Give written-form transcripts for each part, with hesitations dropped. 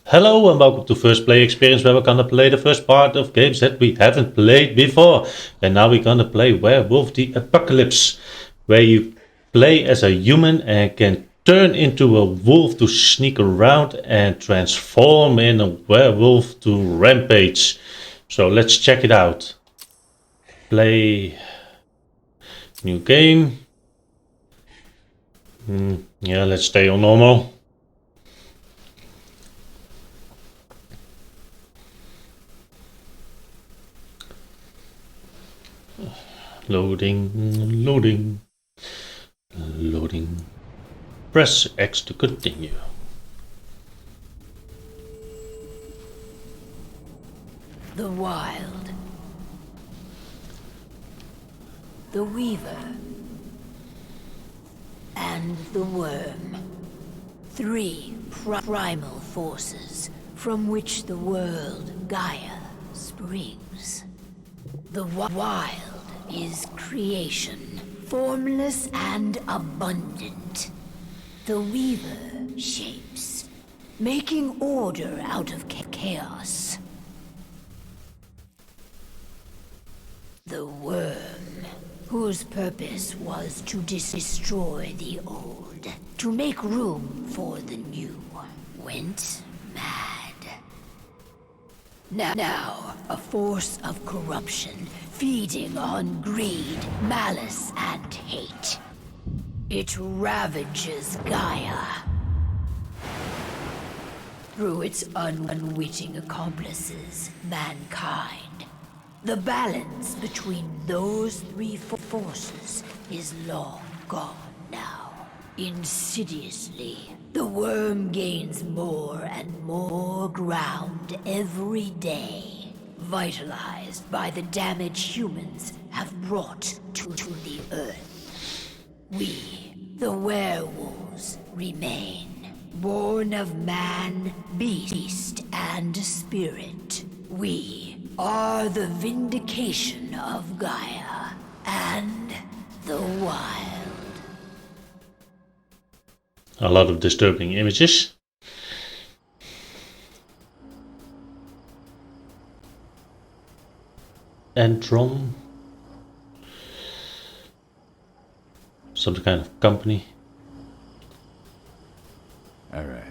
Hello and welcome to First Play Experience, where we're gonna play the first part of games that we haven't played before. And now we're gonna play Werewolf the Apocalypse, where you play as a human and can turn into a wolf to sneak around and transform in a werewolf to rampage. So let's check it out. Play new game. Yeah, let's stay on normal. Loading. Press X to continue. The Wild. The Weaver. And the Worm. Three primal forces from which the world Gaia springs. The Wild is creation, formless and abundant. The Weaver shapes, making order out of chaos. The Worm, whose purpose was to destroy the old, to make room for the new, went mad. Now, a force of corruption, feeding on greed, malice, and hate. It ravages Gaia. Through its unwitting accomplices, mankind. The balance between those three forces is long gone now. Insidiously, the worm gains more and more ground every day, vitalized by the damage humans have brought to the earth. We, the werewolves, remain, born of man, beast, and spirit. We are the vindication of Gaia and the Wild. A lot of disturbing images. Entron. Some kind of company. Alright.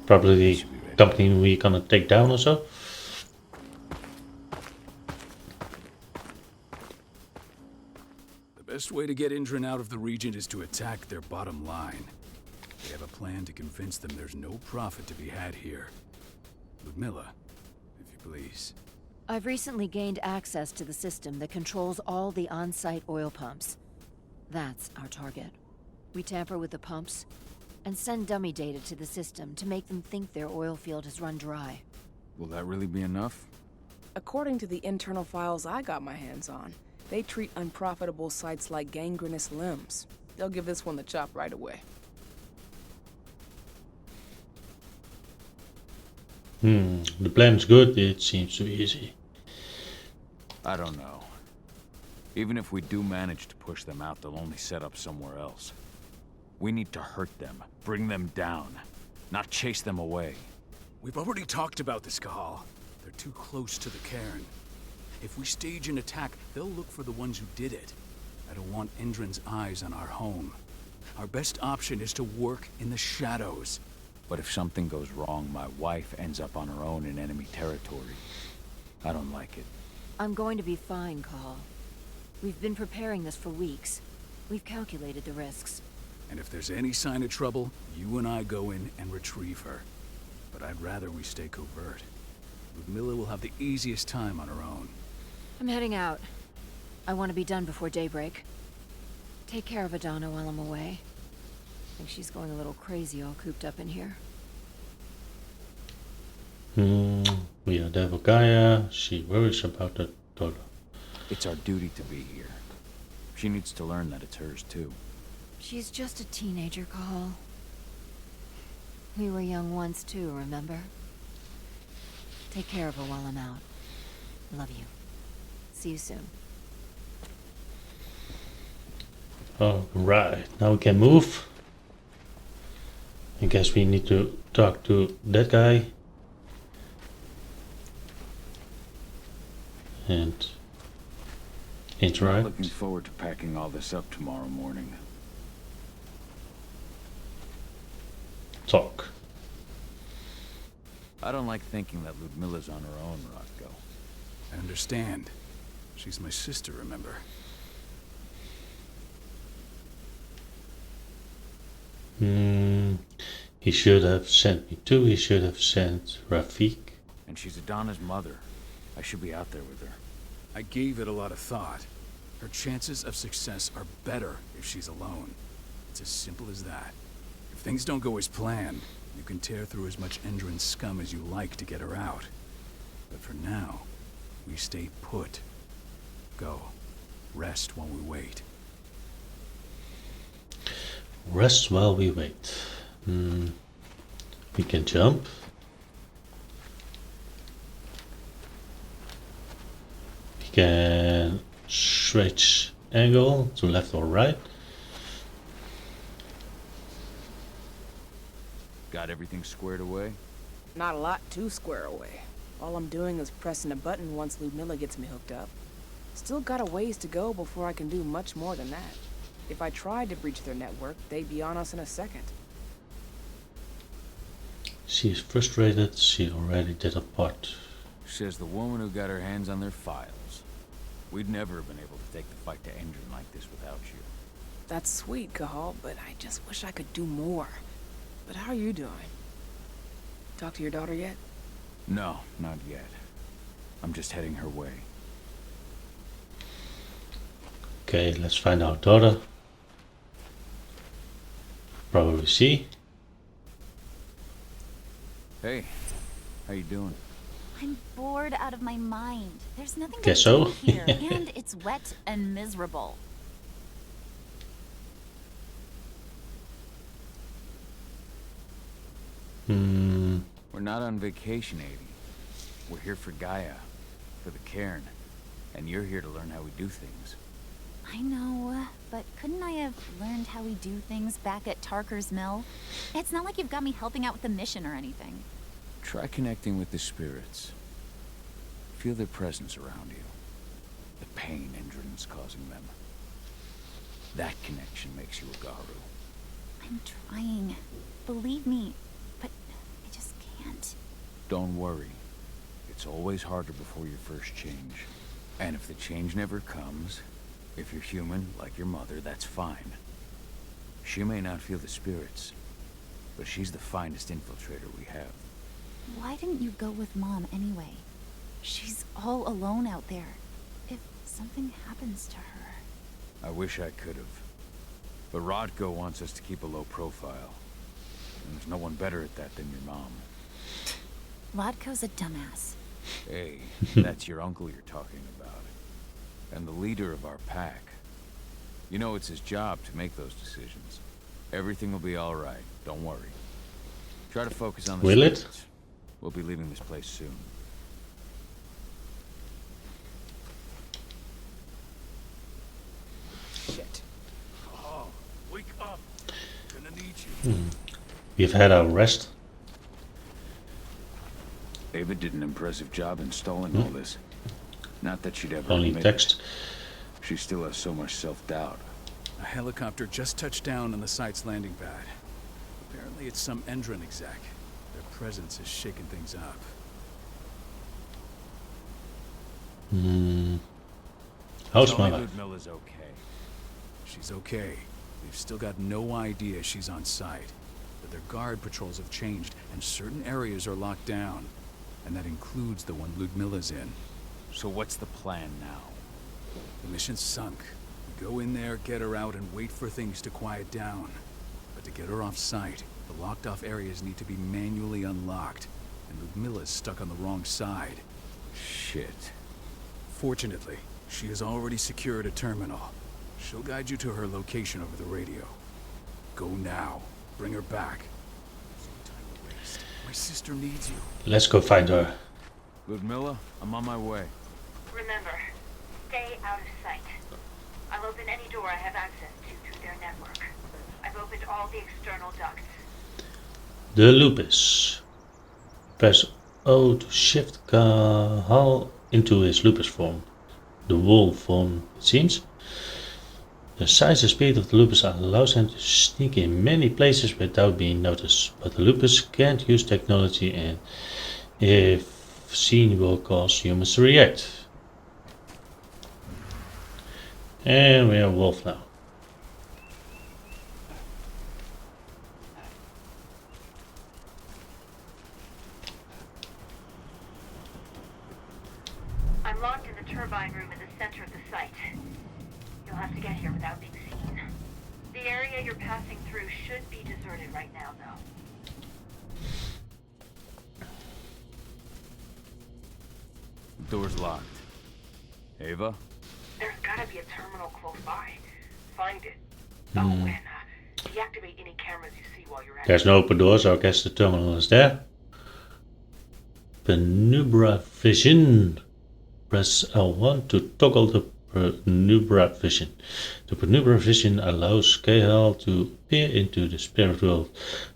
Probably the company we're gonna take down or so. The best way to get Indran out of the region is to attack their bottom line. We have a plan to convince them there's no profit to be had here. Ludmilla, if you please. I've recently gained access to the system that controls all the on-site oil pumps. That's our target. We tamper with the pumps and send dummy data to the system to make them think their oil field has run dry. Will that really be enough? According to the internal files I got my hands on, they treat unprofitable sites like gangrenous limbs. They'll give this one the chop right away. The plan's good, it seems too easy. I don't know. Even if we do manage to push them out, they'll only set up somewhere else. We need to hurt them, bring them down, not chase them away. We've already talked about this, Kahal. They're too close to the cairn. If we stage an attack, they'll look for the ones who did it. I don't want Indran's eyes on our home. Our best option is to work in the shadows. But if something goes wrong, my wife ends up on her own in enemy territory. I don't like it. I'm going to be fine, Call. We've been preparing this for weeks. We've calculated the risks. And if there's any sign of trouble, you and I go in and retrieve her. But I'd rather we stay covert. Ludmilla will have the easiest time on her own. I'm heading out. I want to be done before daybreak. Take care of Adana while I'm away. I think she's going a little crazy all cooped up in here. We are Devil Gaia. She worries about the dollar. It's our duty to be here. She needs to learn that it's hers too. She's just a teenager, Call. We were young once too, remember? Take care of her while I'm out. Love you. See you soon. Alright, now we can move. I guess we need to talk to that guy. and Not interact. looking forward to packing all this up tomorrow morning. Talk. I don't like thinking that Ludmilla's on her own, Rodko. I understand. She's my sister, remember? He should have sent me too. He should have sent Rafik. And she's Adana's mother. I should be out there with her. I gave it a lot of thought. Her chances of success are better if she's alone. It's as simple as that. If things don't go as planned, you can tear through as much Endron scum as you like to get her out. But for now, we stay put. Go. Rest while we wait. Rest while we wait. We can jump. We can switch angle to left or right. Got everything squared away? Not a lot to square away. All I'm doing is pressing a button once Ludmilla gets me hooked up. Still got a ways to go before I can do much more than that. If I tried to breach their network, they'd be on us in a second. She is frustrated. She already did her part. Says the woman who got her hands on their files. We'd never have been able to take the fight to Endron like this without you. That's sweet, Cahal, but I just wish I could do more. But how are you doing? Talk to your daughter yet? No, not yet. I'm just heading her way. Okay, let's find our daughter. Probably she. Hey, how you doing? I'm bored out of my mind. There's nothing Guess to so. do here, and it's wet and miserable. We're not on vacation, Adie. We're here for Gaia, for the cairn, and you're here to learn how we do things. I know, but couldn't I have learned how we do things back at Tarker's Mill? It's not like you've got me helping out with the mission or anything. Try connecting with the spirits. Feel their presence around you. The pain Endron's causing them. That connection makes you a Garu. I'm trying. Believe me, but I just can't. Don't worry. It's always harder before your first change. And if the change never comes, if you're human, like your mother, that's fine. She may not feel the spirits, but she's the finest infiltrator we have. Why didn't you go with Mom anyway? She's all alone out there. If something happens to her... I wish I could have. But Rodko wants us to keep a low profile. And there's no one better at that than your mom. Rodko's a dumbass. Hey, that's your uncle you're talking about. And the leader of our pack. You know it's his job to make those decisions. Everything will be all right. Don't worry. Try to focus on the Will it? spirits. We'll be leaving this place soon. Shit. Oh, wake up. Gonna need you. We've had our rest. Ava did an impressive job installing all this. Not that she'd ever Only admit text. it. She still has so much self-doubt. A helicopter just touched down on the site's landing pad. Apparently it's some Endron exec. Their presence is shaking things up. How's Tell me mother? Ludmilla's okay. She's okay. We've still got no idea she's on site. But their guard patrols have changed, and certain areas are locked down. And that includes the one Ludmilla's in. So what's the plan now? The mission's sunk. We go in there, get her out, and wait for things to quiet down. But to get her off site, the locked-off areas need to be manually unlocked. And Ludmilla's stuck on the wrong side. Shit. Fortunately, she has already secured a terminal. She'll guide you to her location over the radio. Go now. Bring her back. There's no time to waste. My sister needs you. Let's go find her. Ludmilla, I'm on my way. Remember, stay out of sight. I'll open any door I have access to through their network. I've opened all the external ducts. The lupus. Press O to shift Cahal into his lupus form. The wolf form, it seems. The size and speed of the lupus allows him to sneak in many places without being noticed, but the lupus can't use technology and if seen will cause humans to react. And we are wolf now. I'm locked in the turbine room in the center of the site. You'll have to get here without being seen. The area you're passing through should be deserted right now, though. Door's locked. Ava? There's gotta be a terminal close by. Find it. Oh, and deactivate any cameras you see while you're at There's it. no open door, so I guess the terminal is there. Penumbra vision. Press L1 to toggle the penumbra vision. The penumbra vision allows Cahill to peer into the spirit world,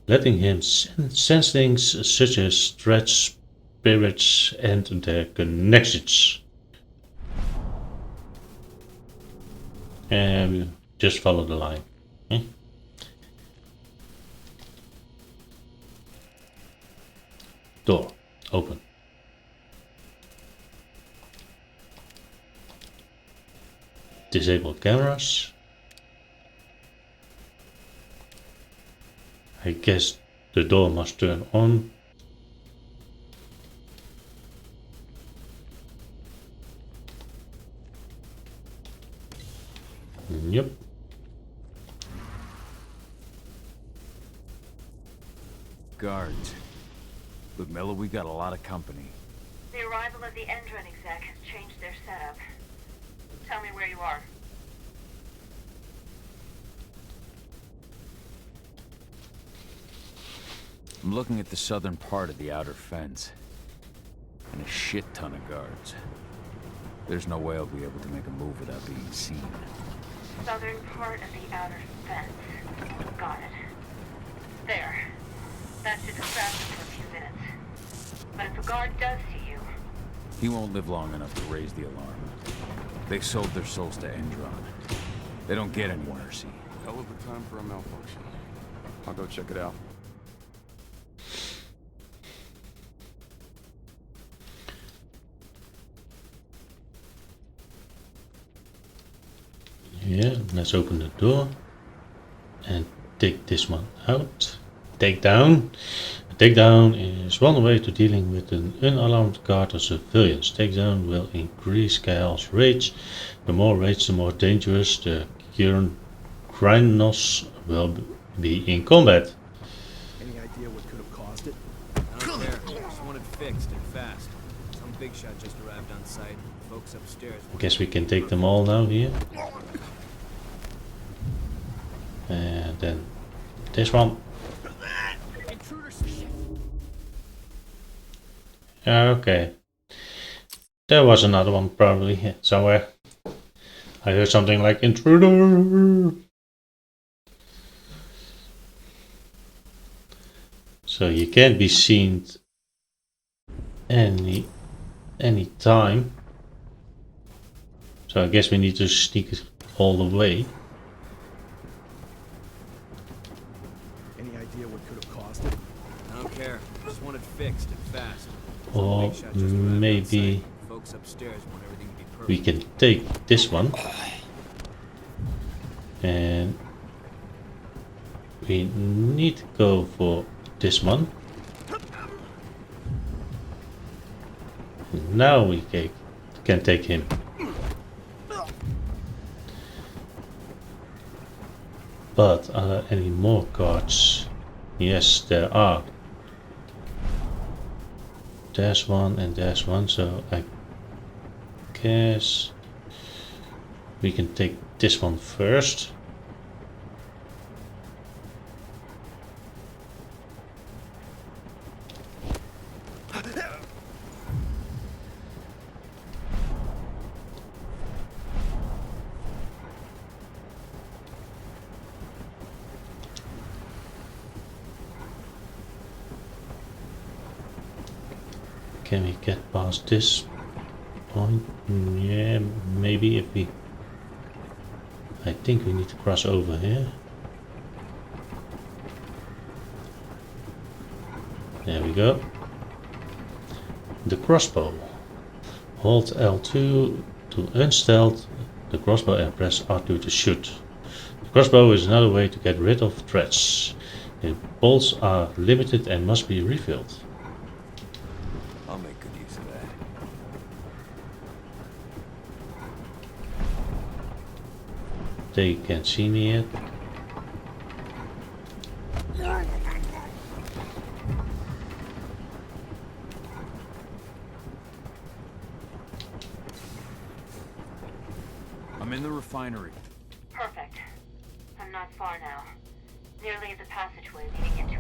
letting him sense things such as threats, spirits, and their connections. And we just follow the line. Door open. Disable cameras. I guess the door must turn on. Yep. Guards. Look, Miller, we got a lot of company. The arrival of the Endron exec has changed their setup. Tell me where you are. I'm looking at the southern part of the outer fence. And a shit ton of guards. There's no way I'll be able to make a move without being seen. Southern part of the outer fence. Got it. There. That should distract them for a few minutes. But if a guard does see you... He won't live long enough to raise the alarm. They sold their souls to Endron. They don't get any mercy. Hell of a time for a malfunction. I'll go check it out. Yeah, let's open the door and take this one out. Takedown. A takedown is one way to dealing with an unalarmed guard or civilians. Takedown will increase Kael's rage. The more rage, the more dangerous the Krynos will be in combat. Any idea what could have caused it? I don't care. Just want it fixed and fast. Some big shot just arrived on site. Folks upstairs. I guess we can take them all now here. And then this one. Okay. There was another one probably here somewhere. I heard something like intruder. So you can't be seen any time. So I guess we need to sneak it all the way. Any idea what could have caused it? I don't care. Just want it fixed and fast. Or maybe Folks upstairs want everything to be perfect. we can take this one and we need to go for this one. Now we can take him. But are there any more cards? Yes, there are. There's one and there's one, so I guess we can take this one first. Can we get past this point. Yeah, maybe if we... I think we need to cross over here. There we go. The crossbow. Hold L2 to unstealth the crossbow and press R2 to shoot. The crossbow is another way to get rid of threats. The bolts are limited and must be refilled. I'll make good use of that. They can't see me yet. I'm in the refinery. Perfect. I'm not far now. Nearly the passageway leading into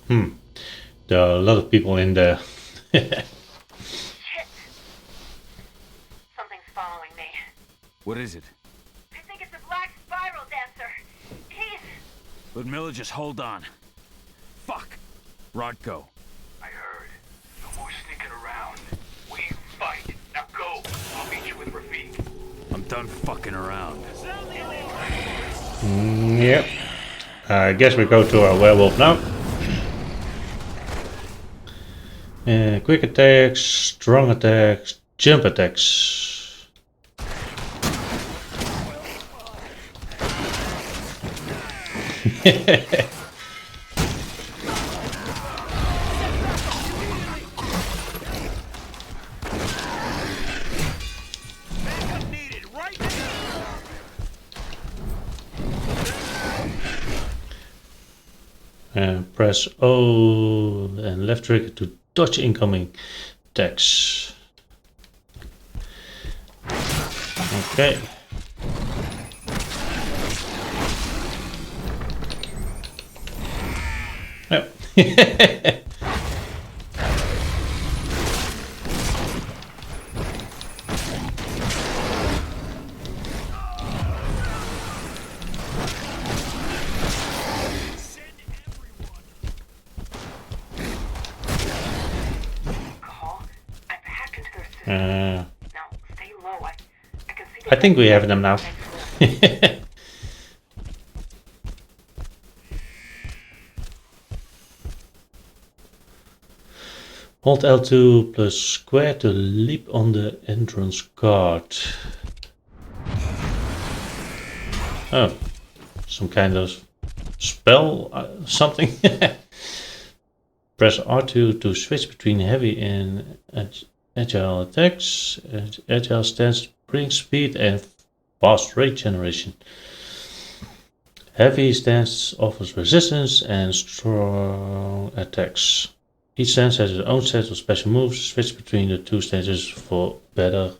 it. There are a lot of people in there. Shit! Something's following me. What is it? I think it's a black spiral dancer. He's... Ludmilla, just hold on. Fuck! Rodko. I heard. No more sneaking around. We fight. Now go. I'll meet you with Rafik. I'm done fucking around. Yep. I guess we go to our werewolf now. Quick attacks, strong attacks, jump attacks. Press O and left trigger to dodge incoming attacks. Okay. Oh. Now, stay low. I can see I think we have them now. Hold L2 plus square to leap on the entrance guard. Oh, some kind of spell, something. Press R2 to switch between heavy and agile attacks. Agile stance brings speed and fast rate generation. Heavy stance offers resistance and strong attacks. Each stance has its own set of special moves. Switch between the two stances for better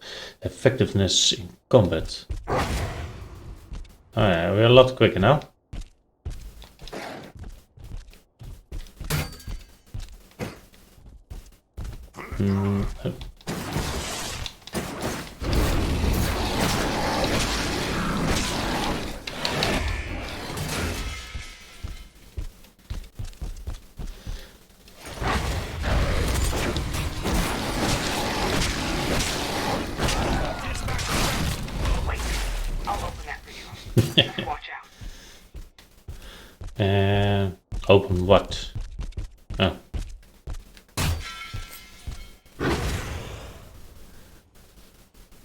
effectiveness in combat. Alright, we're a lot quicker now. Watch out. And open what? Oh.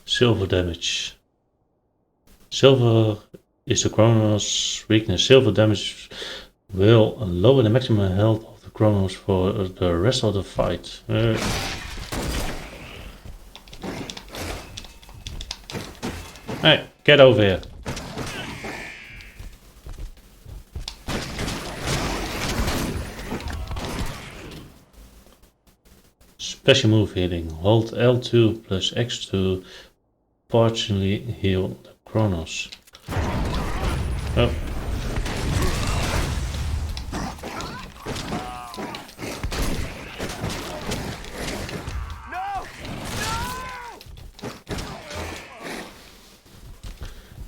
Silver damage. Silver is the Chronos weakness. Silver damage will lower the maximum health of the Chronos for the rest of the fight. Hey, get over here. Special move healing. Hold L2 plus X to partially heal the Chronos. Oh.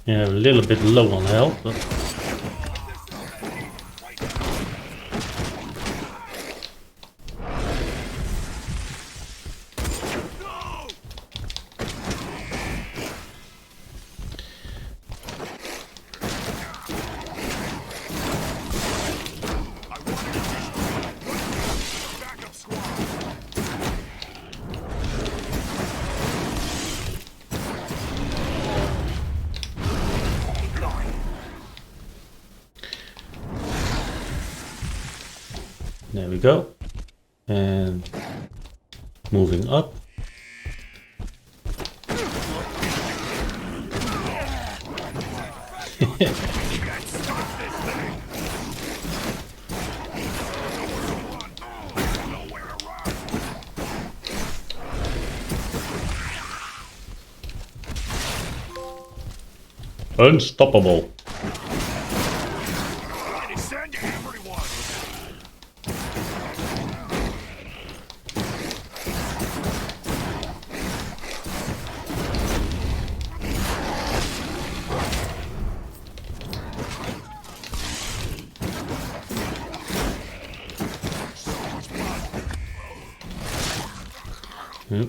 Yeah, a little bit low on health, but There we go. And moving up. Unstoppable. Yep.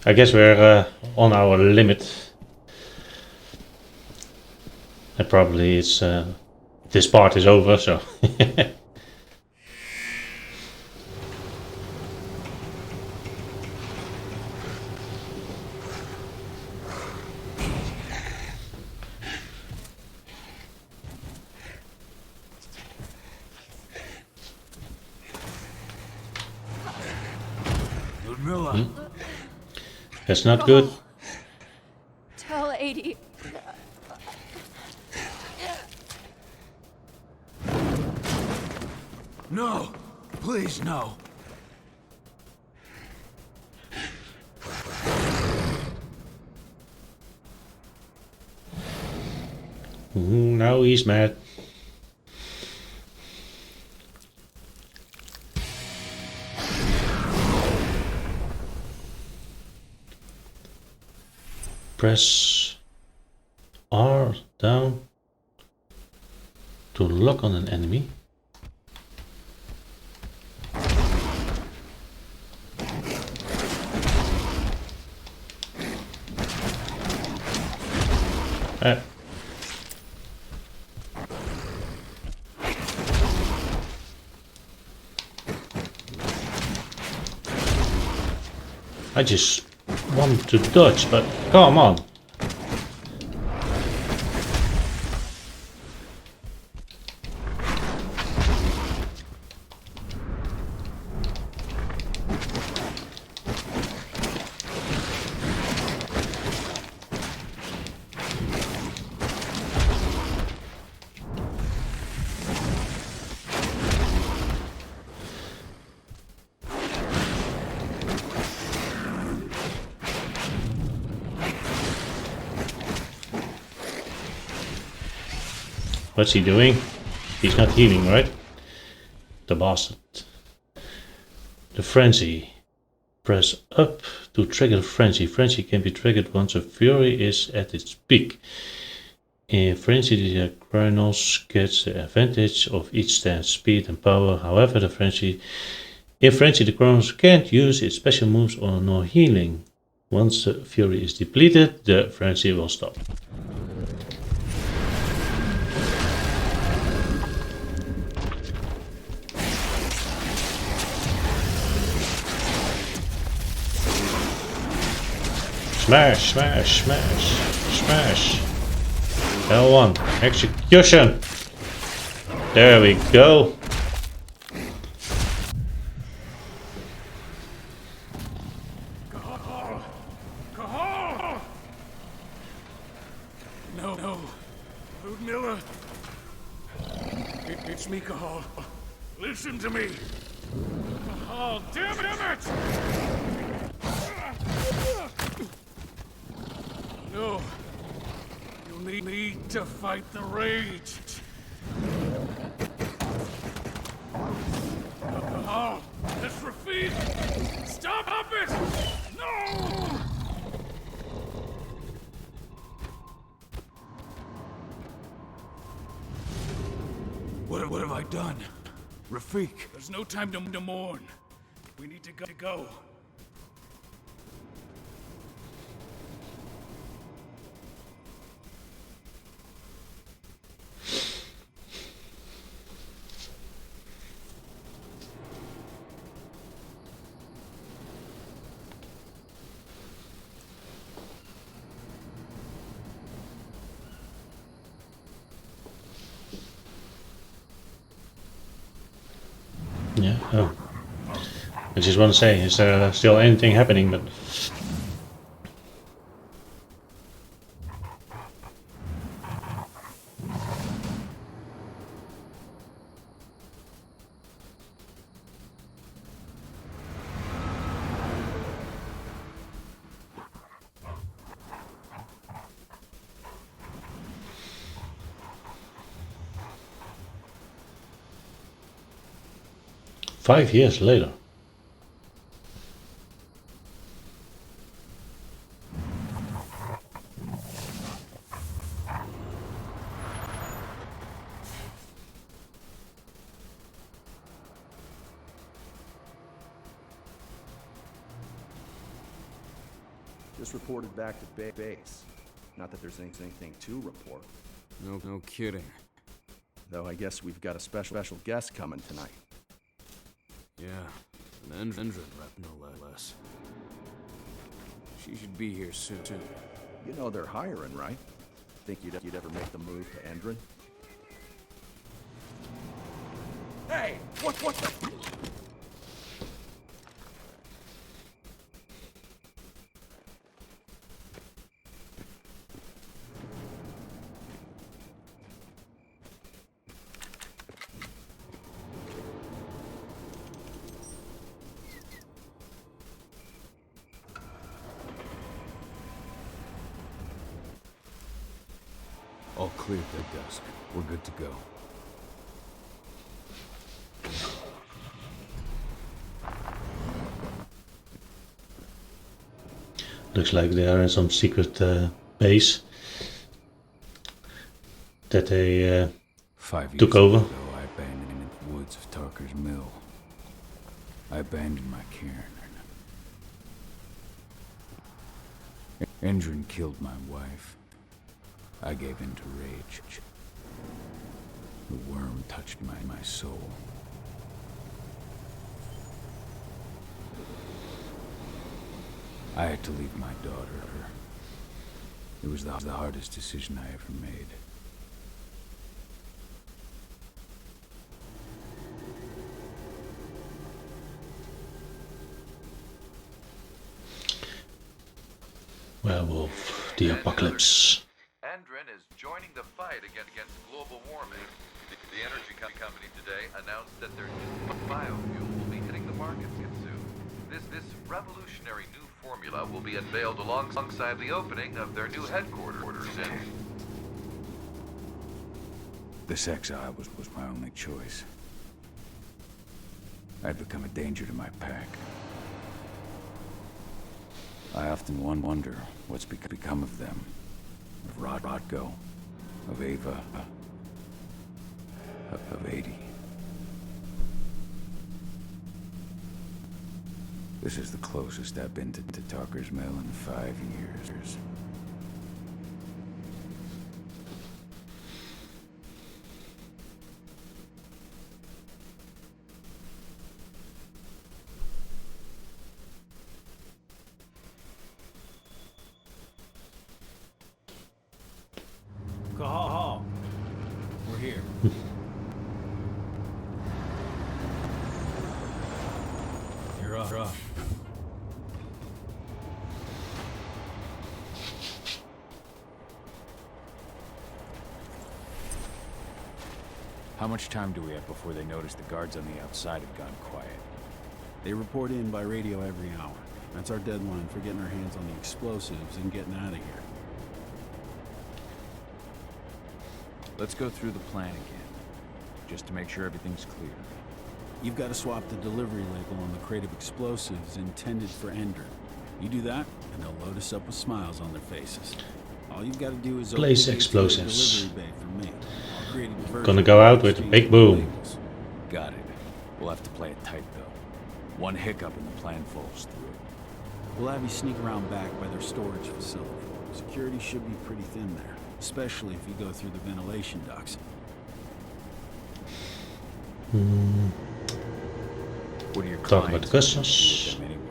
I guess we're on our limit. And probably it's this part is over, so Ludmilla. that's not good. Tell 80. No! Please, no! Now he's mad. Press R down to lock on an enemy. I just want to dodge, but come on. What's he doing? He's not healing, right? The bastard. The frenzy. Press up to trigger the frenzy. Frenzy can be triggered once a fury is at its peak. In frenzy, the Chronos gets the advantage of each stand's speed and power. However, in frenzy, the Chronos can't use its special moves or nor healing. Once the fury is depleted, the frenzy will stop. Smash, smash, smash, smash. L1, execution. There we go. No. Ludmilla. It's me, Cahal. Listen to me. Cahal, damn it! No. You need to fight the rage. Cahal, that's Rafid. Stop it! No! What have I done? Rafik. There's no time to mourn. We need to go. Yeah. Oh. I just want to say, is there still anything happening? But 5 years later. Just reported back to base. Not that there's anything to report. No kidding. Though I guess we've got a special guest coming tonight. Yeah, an Endrin rep, no less. She should be here soon. You know they're hiring, right? Think you'd ever make the move to Endrin? Hey! What the... All clear at dusk. We're good to go. Looks like they are in some secret base that they 5 years took over. ago, I abandoned the woods of Tarker's Mill. I abandoned my cairn. Endrin killed my wife. I gave in to rage. The worm touched my soul. I had to leave my daughter. It was the hardest decision I ever made. Werewolf, the apocalypse. Endrin is joining the fight against global warming. The energy company today announced that their new biofuel will be hitting the markets soon. This revolutionary new formula will be unveiled alongside the opening of their new headquarters in... This exile was my only choice. I'd become a danger to my pack. I often wonder what's become of them. Of Rodko, of Ava, of 80. This is the closest I've been to Tarker's Mill in 5 years. Call. We're here. You're up. How much time do we have before they notice the guards on the outside have gone quiet? They report in by radio every hour. That's our deadline for getting our hands on the explosives and getting out of here. Let's go through the plan again, just to make sure everything's clear. You've got to swap the delivery label on the crate of explosives intended for Endrin. You do that, and they'll load us up with smiles on their faces. All you've got to do is Place open the explosives. delivery bay for me. I'll create a diversion Gonna go out with a to big use boom. labels. Got it. We'll have to play it tight, though. One hiccup and the plan falls through. We'll have you sneak around back by their storage facility. Security should be pretty thin there, especially if you go through the ventilation ducts. What are your Talk about the clients customs. gonna do with them anyway?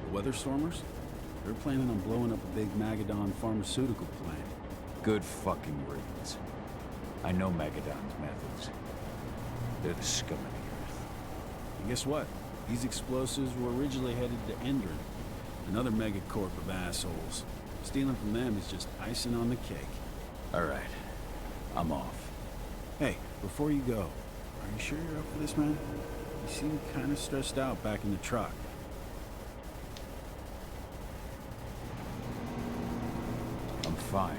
The Weather Stormers? They're planning on blowing up a big Magadon pharmaceutical plant. Good fucking riddance. I know Magadon's methods. They're the scum of the earth. And guess what? These explosives were originally headed to Endron, another megacorp of assholes. Stealing from them is just icing on the cake. All right. I'm off. Hey, before you go, are you sure you're up for this, man? You seem kind of stressed out back in the truck. I'm fine.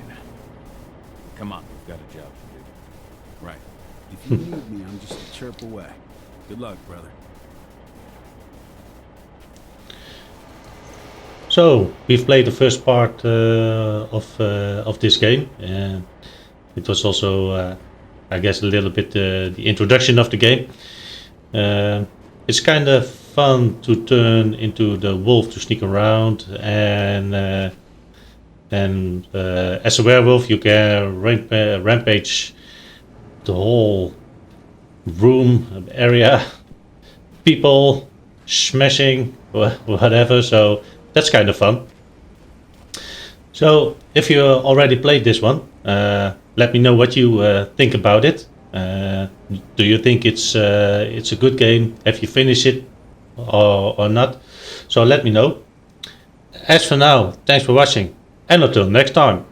Come on, we've got a job to do. Right. If you need me, I'm just a chirp away. Good luck, brother. So we've played the first part of this game, and it was also, I guess, a little bit the introduction of the game. It's kind of fun to turn into the wolf to sneak around, and as a werewolf you can rampage the whole room area, people smashing whatever. So that's kind of fun. So if you already played this one, let me know what you think about it. Do you think it's a good game? Have you finished it or not? So let me know. As for now, thanks for watching, and until next time.